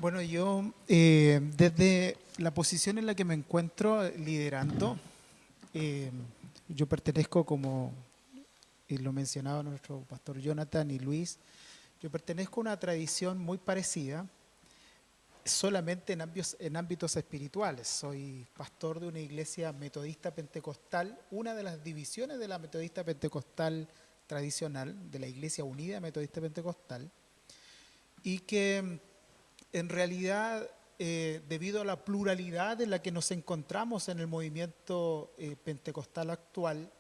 Bueno, yo desde la posición en la que me encuentro liderando, eh, yo pertenezco, como lo mencionaba nuestro pastor Jonathan y Luis, yo pertenezco a una tradición muy parecida, solamente en ámbitos espirituales. Soy pastor de una iglesia metodista pentecostal, una de las divisiones de la metodista pentecostal tradicional, de la Iglesia Unida Metodista Pentecostal, y que en realidad, debido a la pluralidad en la que nos encontramos en el movimiento pentecostal actual,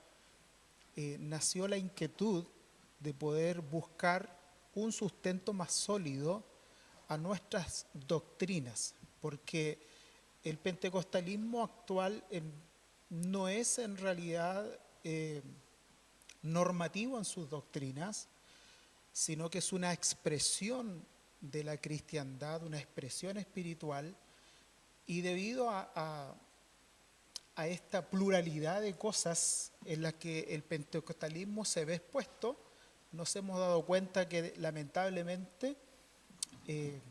nació la inquietud de poder buscar un sustento más sólido a nuestras doctrinas, porque el pentecostalismo actual no es en realidad normativo en sus doctrinas, sino que es una expresión de la cristiandad, una expresión espiritual, y debido a esta pluralidad de cosas en las que el pentecostalismo se ve expuesto, nos hemos dado cuenta que lamentablemente eh,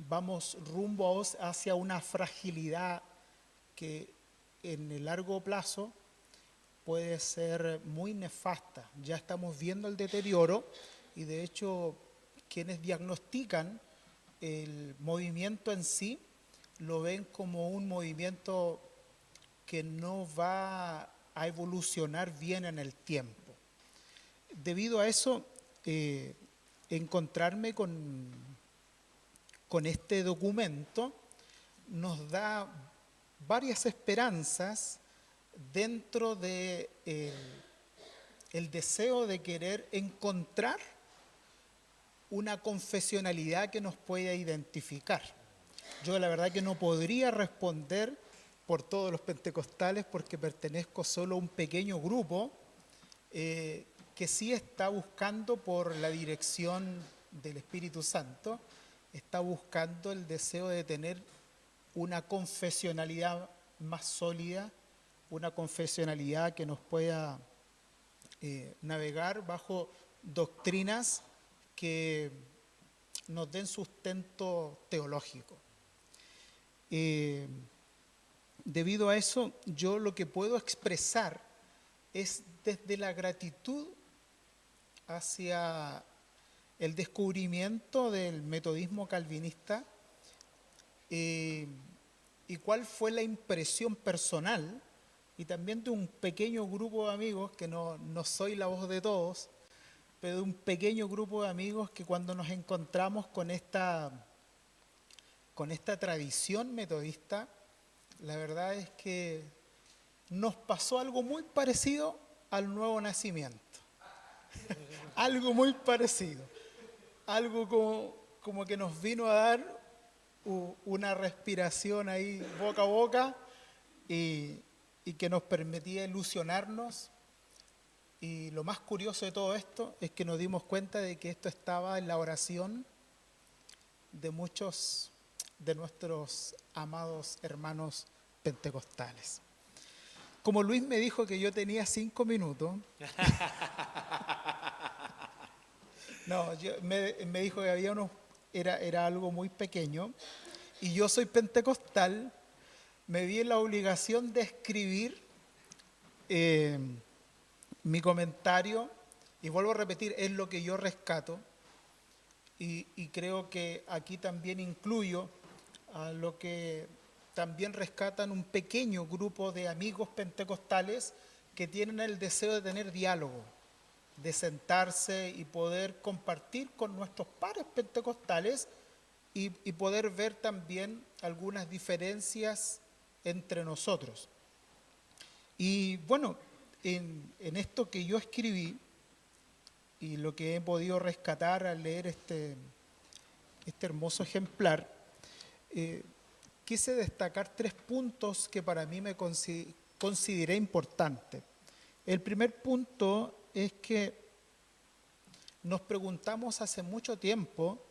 vamos rumbo hacia una fragilidad que en el largo plazo puede ser muy nefasta. Ya estamos viendo el deterioro y de hecho quienes diagnostican el movimiento en sí lo ven como un movimiento que no va a evolucionar bien en el tiempo. Debido a eso, encontrarme con este documento nos da varias esperanzas dentro de el deseo de querer encontrar una confesionalidad que nos pueda identificar. Yo la verdad que no podría responder por todos los pentecostales porque pertenezco solo a un pequeño grupo que sí está buscando por la dirección del Espíritu Santo, está buscando el deseo de tener una confesionalidad más sólida, una confesionalidad que nos pueda navegar bajo doctrinas que nos den sustento teológico. Eh, Debido a eso, yo lo que puedo expresar es desde la gratitud hacia el descubrimiento del metodismo calvinista y cuál fue la impresión personal y también de un pequeño grupo de amigos, que no soy la voz de todos, pero de un pequeño grupo de amigos que cuando nos encontramos con esta tradición metodista, la verdad es que nos pasó algo muy parecido al nuevo nacimiento. Algo muy parecido. Algo como que nos vino a dar una respiración ahí boca a boca y que nos permitía ilusionarnos. Y lo más curioso de todo esto es que nos dimos cuenta de que esto estaba en la oración de muchos de nuestros amados hermanos pentecostales. Como Luis me dijo que yo tenía 5 minutos, no, me dijo que había era algo muy pequeño, y yo soy pentecostal, me vi en la obligación de escribir eh, mi comentario, y vuelvo a repetir, es lo que yo rescato, y creo que aquí también incluyo a lo que también rescatan un pequeño grupo de amigos pentecostales que tienen el deseo de tener diálogo, de sentarse y poder compartir con nuestros pares pentecostales y poder ver también algunas diferencias entre nosotros. Y bueno, en esto que yo escribí y lo que he podido rescatar al leer este hermoso ejemplar, quise destacar 3 puntos que para mí me consideré importantes. El primer punto es que nos preguntamos hace mucho tiempo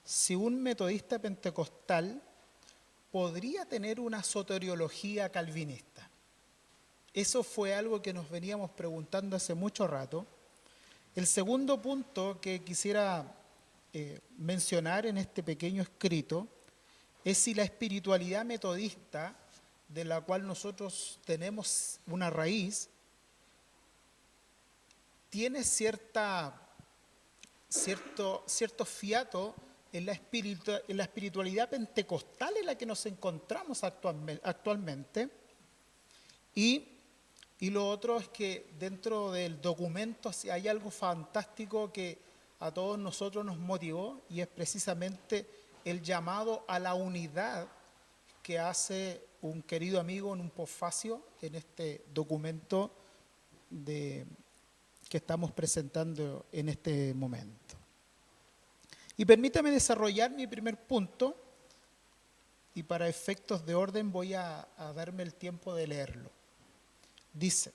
si un metodista pentecostal podría tener una soteriología calvinista. Eso fue algo que nos veníamos preguntando hace mucho rato. El segundo punto que quisiera mencionar en este pequeño escrito es si la espiritualidad metodista, de la cual nosotros tenemos una raíz, tiene cierto fiato en la espiritualidad pentecostal en la que nos encontramos actualmente. Y lo otro es que dentro del documento hay algo fantástico que a todos nosotros nos motivó, y es precisamente el llamado a la unidad que hace un querido amigo en un posfacio en este documento que estamos presentando en este momento. Y permítame desarrollar mi primer punto, y para efectos de orden voy a darme el tiempo de leerlo. Dice: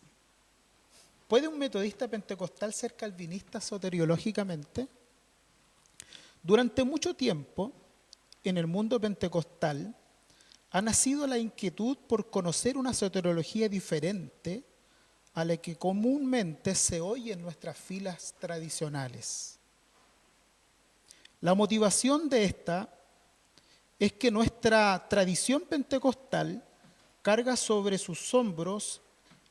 ¿puede un metodista pentecostal ser calvinista soteriológicamente? Durante mucho tiempo, en el mundo pentecostal, ha nacido la inquietud por conocer una soteriología diferente a la que comúnmente se oye en nuestras filas tradicionales. La motivación de esta es que nuestra tradición pentecostal carga sobre sus hombros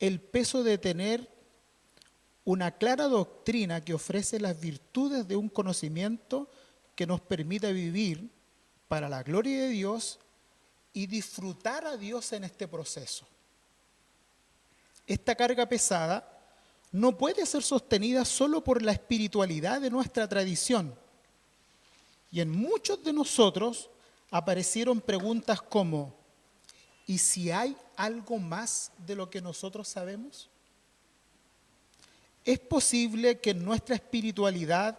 el peso de tener una clara doctrina que ofrece las virtudes de un conocimiento que nos permita vivir para la gloria de Dios y disfrutar a Dios en este proceso. Esta carga pesada no puede ser sostenida solo por la espiritualidad de nuestra tradición. Y en muchos de nosotros aparecieron preguntas como: ¿y si hay algo más de lo que nosotros sabemos? ¿Es posible que nuestra espiritualidad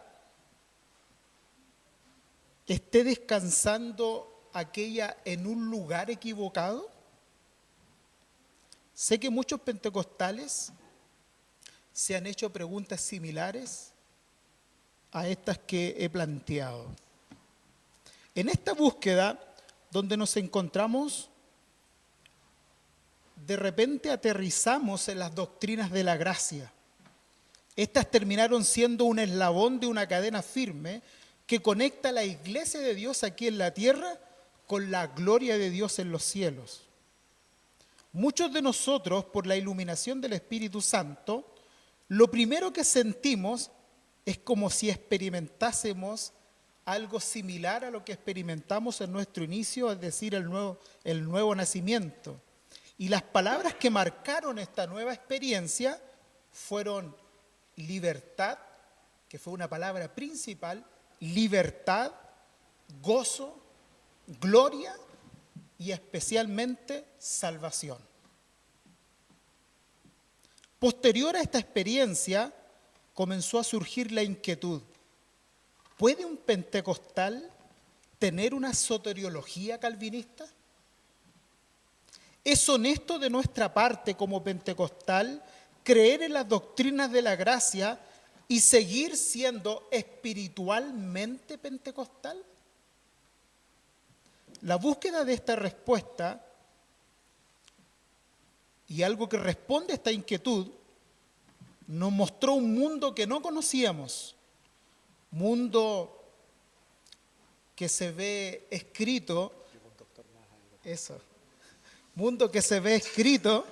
esté descansando aquella en un lugar equivocado? Sé que muchos pentecostales se han hecho preguntas similares a estas que he planteado. En esta búsqueda donde nos encontramos, de repente aterrizamos en las doctrinas de la gracia. Estas terminaron siendo un eslabón de una cadena firme que conecta a la iglesia de Dios aquí en la tierra con la gloria de Dios en los cielos. Muchos de nosotros, por la iluminación del Espíritu Santo, lo primero que sentimos es como si experimentásemos algo similar a lo que experimentamos en nuestro inicio, es decir, el nuevo nacimiento. Y las palabras que marcaron esta nueva experiencia fueron libertad, que fue una palabra principal, libertad, gozo, gloria y especialmente salvación. Posterior a esta experiencia comenzó a surgir la inquietud: ¿puede un pentecostal tener una soteriología calvinista? ¿Es honesto de nuestra parte como pentecostal creer en las doctrinas de la gracia y seguir siendo espiritualmente pentecostal? La búsqueda de esta respuesta y algo que responde a esta inquietud nos mostró un mundo que no conocíamos, mundo que se ve escrito, mundo que se ve escrito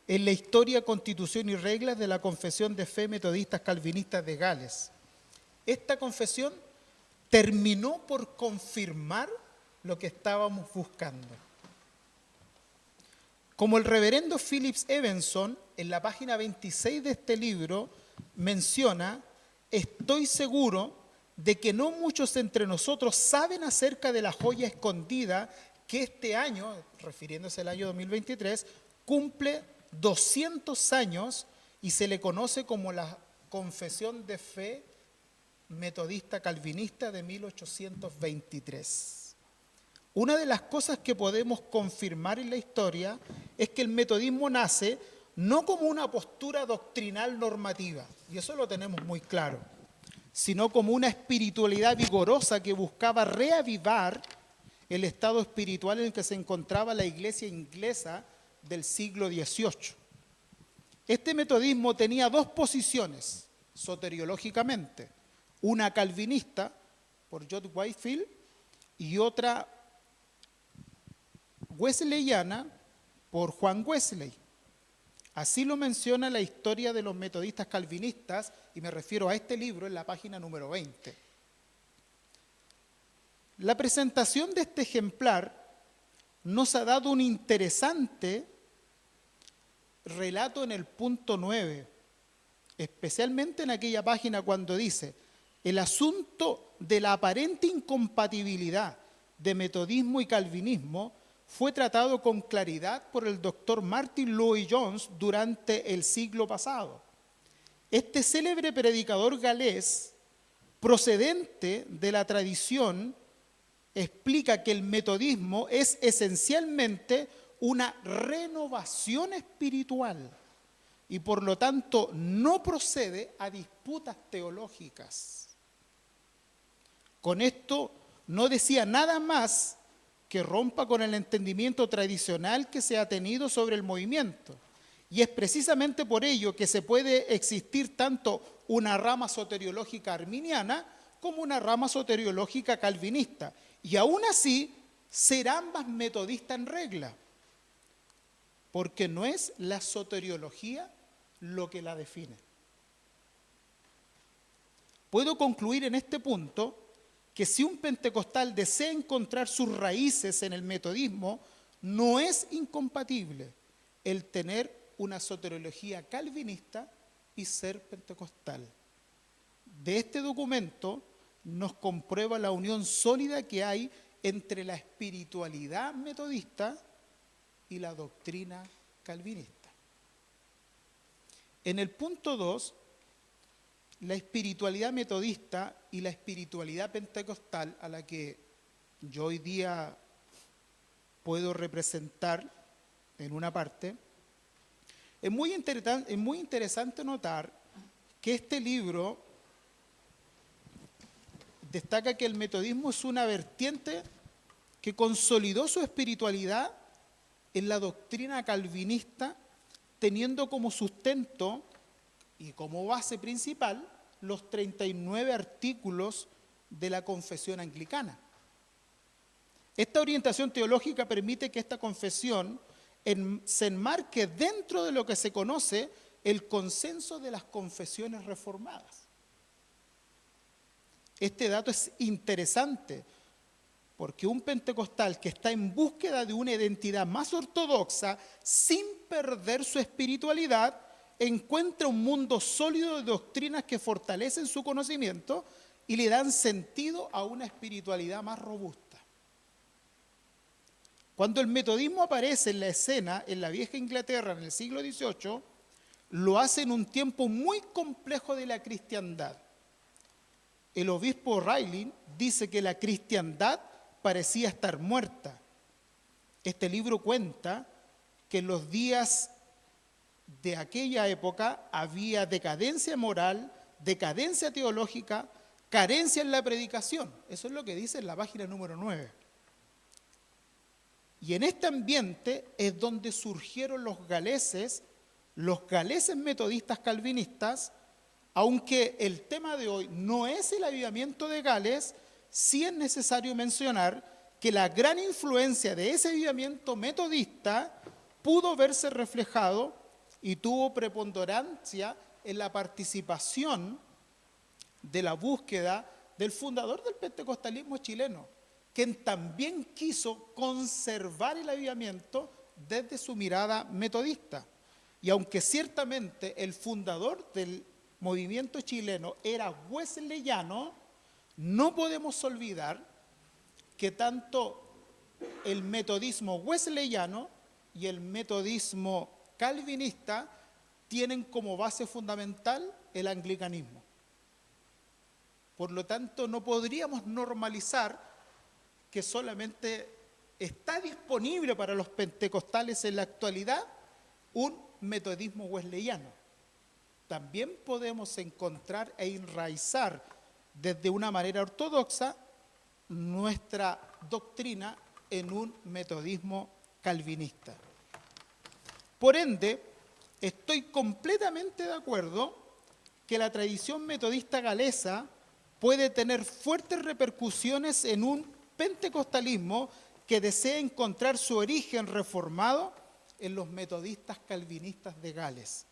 en la historia, constitución y reglas de la Confesión de Fe Metodistas Calvinistas de Gales. Esta confesión terminó por confirmar lo que estábamos buscando. Como el reverendo Phillips Evanson, en la página 26 de este libro, menciona: estoy seguro de que no muchos entre nosotros saben acerca de la joya escondida que este año, refiriéndose al año 2023, cumple 200 años y se le conoce como la Confesión de Fe Metodista Calvinista de 1823. Una de las cosas que podemos confirmar en la historia es que el metodismo nace no como una postura doctrinal normativa, y eso lo tenemos muy claro, sino como una espiritualidad vigorosa que buscaba reavivar el estado espiritual en el que se encontraba la iglesia inglesa del siglo XVIII. Este metodismo tenía dos posiciones soteriológicamente: una calvinista por John Whitefield y otra wesleyana por Juan Wesley. Así lo menciona la historia de los metodistas calvinistas, y me refiero a este libro en la página número 20. La presentación de este ejemplar nos ha dado un interesante relato en el punto 9, especialmente en aquella página cuando dice: el asunto de la aparente incompatibilidad de metodismo y calvinismo fue tratado con claridad por el doctor Martin Lloyd-Jones durante el siglo pasado. Este célebre predicador galés, procedente de la tradición, explica que el metodismo es esencialmente una renovación espiritual y por lo tanto no procede a disputas teológicas. Con esto no decía nada más que rompa con el entendimiento tradicional que se ha tenido sobre el movimiento. Y es precisamente por ello que se puede existir tanto una rama soteriológica arminiana como una rama soteriológica calvinista. Y aún así, ser ambas metodistas en regla, porque no es la soteriología lo que la define. Puedo concluir en este punto que si un pentecostal desea encontrar sus raíces en el metodismo, no es incompatible el tener una soteriología calvinista y ser pentecostal. De este documento nos comprueba la unión sólida que hay entre la espiritualidad metodista y la doctrina calvinista. En el punto 2, la espiritualidad metodista y la espiritualidad pentecostal, a la que yo hoy día puedo representar en una parte, es muy interesante notar que este libro destaca que el metodismo es una vertiente que consolidó su espiritualidad en la doctrina calvinista, teniendo como sustento y como base principal los 39 artículos de la confesión anglicana. Esta orientación teológica permite que esta confesión se enmarque dentro de lo que se conoce el consenso de las confesiones reformadas. Este dato es interesante porque un pentecostal que está en búsqueda de una identidad más ortodoxa, sin perder su espiritualidad, encuentra un mundo sólido de doctrinas que fortalecen su conocimiento y le dan sentido a una espiritualidad más robusta. Cuando el metodismo aparece en la escena en la vieja Inglaterra en el siglo XVIII, lo hace en un tiempo muy complejo de la cristiandad. El obispo Riley dice que la cristiandad parecía estar muerta. Este libro cuenta que en los días de aquella época había decadencia moral, decadencia teológica, carencia en la predicación. Eso es lo que dice en la página número 9. Y en este ambiente es donde surgieron los galeses metodistas calvinistas, aunque el tema de hoy no es el avivamiento de Gales, sí es necesario mencionar que la gran influencia de ese avivamiento metodista pudo verse reflejado y tuvo preponderancia en la participación de la búsqueda del fundador del pentecostalismo chileno, quien también quiso conservar el avivamiento desde su mirada metodista. Y aunque ciertamente el fundador del movimiento chileno era wesleyano, no podemos olvidar que tanto el metodismo wesleyano y el metodismo calvinista tienen como base fundamental el anglicanismo. Por lo tanto, no podríamos normalizar que solamente está disponible para los pentecostales en la actualidad un metodismo wesleyano. También podemos encontrar e enraizar desde una manera ortodoxa nuestra doctrina en un metodismo calvinista. Por ende, estoy completamente de acuerdo que la tradición metodista galesa puede tener fuertes repercusiones en un pentecostalismo que desea encontrar su origen reformado en los metodistas calvinistas de Gales.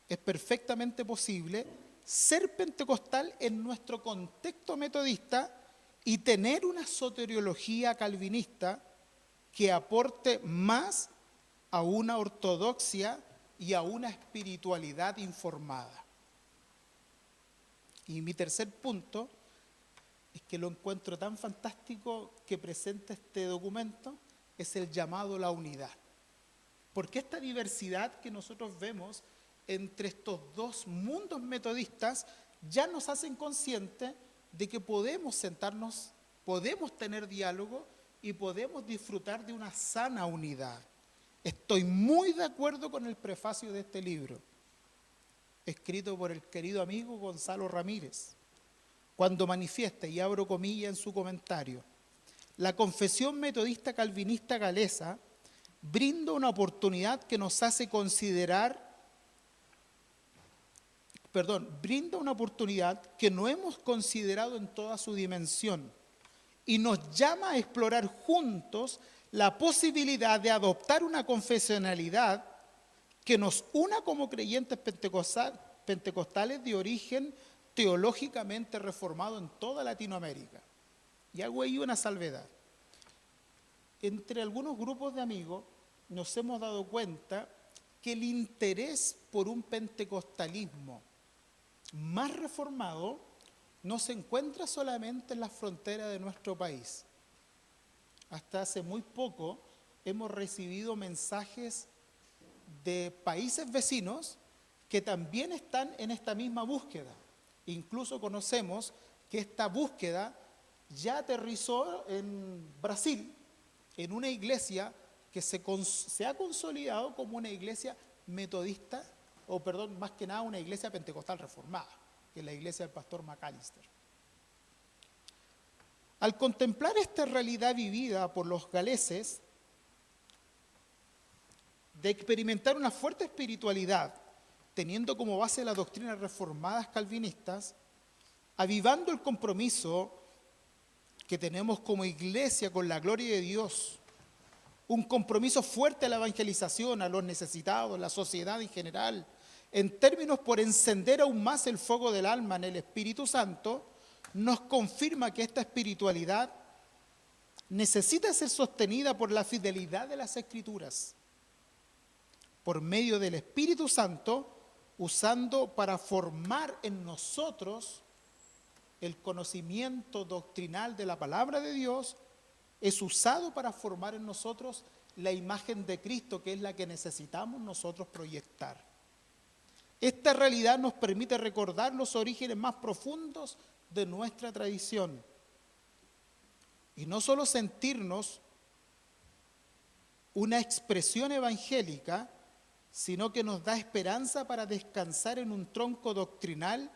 Es perfectamente posible ser pentecostal en nuestro contexto metodista y tener una soteriología calvinista que aporte más a una ortodoxia y a una espiritualidad informada. Y mi tercer punto es que lo encuentro tan fantástico que presenta este documento, es el llamado a la unidad. Porque esta diversidad que nosotros vemos entre estos dos mundos metodistas ya nos hacen conscientes de que podemos sentarnos, podemos tener diálogo y podemos disfrutar de una sana unidad. Estoy muy de acuerdo con el prefacio de este libro, escrito por el querido amigo Gonzalo Ramírez, cuando manifiesta, y abro comillas en su comentario, la confesión metodista calvinista galesa brinda una oportunidad que nos hace brinda una oportunidad que no hemos considerado en toda su dimensión y nos llama a explorar juntos la posibilidad de adoptar una confesionalidad que nos una como creyentes pentecostales de origen teológicamente reformado en toda Latinoamérica. Y hago ahí una salvedad. Entre algunos grupos de amigos nos hemos dado cuenta que el interés por un pentecostalismo más reformado no se encuentra solamente en las fronteras de nuestro país. Hasta hace muy poco hemos recibido mensajes de países vecinos que también están en esta misma búsqueda. Incluso conocemos que esta búsqueda ya aterrizó en Brasil, en una iglesia que se ha consolidado como una iglesia metodista, más que nada una iglesia pentecostal reformada, que es la iglesia del pastor McAllister. Al contemplar esta realidad vivida por los galeses, de experimentar una fuerte espiritualidad, teniendo como base las doctrinas reformadas calvinistas, avivando el compromiso que tenemos como iglesia con la gloria de Dios, un compromiso fuerte a la evangelización, a los necesitados, a la sociedad en general, en términos por encender aún más el fuego del alma en el Espíritu Santo, nos confirma que esta espiritualidad necesita ser sostenida por la fidelidad de las Escrituras, por medio del Espíritu Santo, usando para formar en nosotros el conocimiento doctrinal de la palabra de Dios, es usado para formar en nosotros la imagen de Cristo, que es la que necesitamos nosotros proyectar. Esta realidad nos permite recordar los orígenes más profundos de nuestra tradición y no solo sentirnos una expresión evangélica, sino que nos da esperanza para descansar en un tronco doctrinal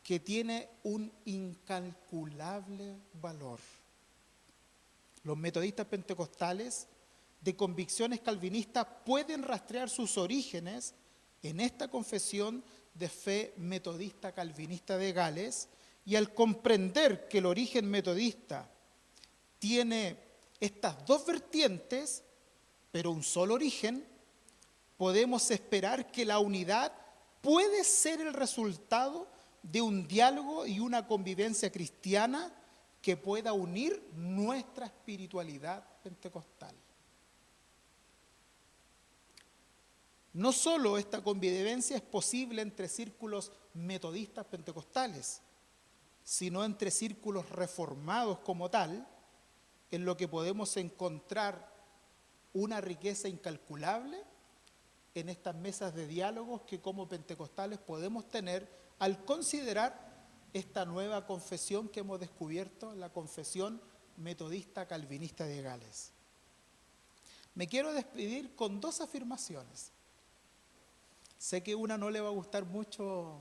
que tiene un incalculable valor. Los metodistas pentecostales de convicciones calvinistas pueden rastrear sus orígenes en esta confesión de fe metodista calvinista de Gales, y al comprender que el origen metodista tiene estas dos vertientes, pero un solo origen, podemos esperar que la unidad puede ser el resultado de un diálogo y una convivencia cristiana que pueda unir nuestra espiritualidad pentecostal. No solo esta convivencia es posible entre círculos metodistas pentecostales, sino entre círculos reformados como tal, en lo que podemos encontrar una riqueza incalculable en estas mesas de diálogos que como pentecostales podemos tener al considerar esta nueva confesión que hemos descubierto, la confesión metodista calvinista de Gales. Me quiero despedir con dos afirmaciones. Sé que una no le va a gustar mucho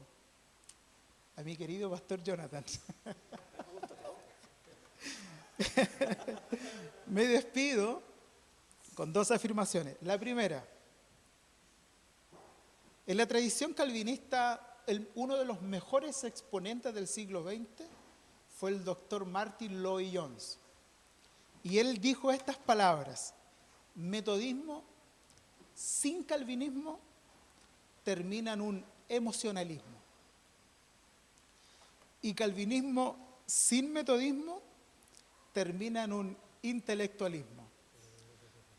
a mi querido pastor Jonathan. Me despido con dos afirmaciones. La primera, en la tradición calvinista, uno de los mejores exponentes del siglo XX fue el doctor Martyn Lloyd-Jones, Y él dijo estas palabras: metodismo sin calvinismo termina en un emocionalismo. Y calvinismo sin metodismo termina en un intelectualismo.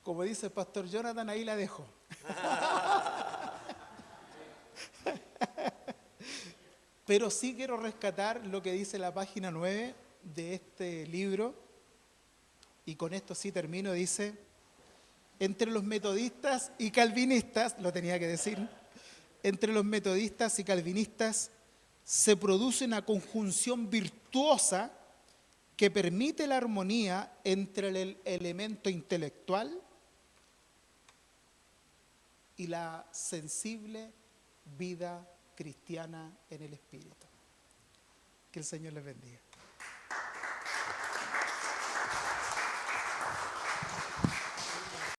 Como dice el pastor Jonathan, ahí la dejo. Pero sí quiero rescatar lo que dice la página 9 de este libro, y con esto sí termino. Dice: entre los metodistas y calvinistas, lo tenía que decir, entre los metodistas y calvinistas se produce una conjunción virtuosa que permite la armonía entre el elemento intelectual y la sensible vida cristiana en el espíritu. Que el Señor les bendiga.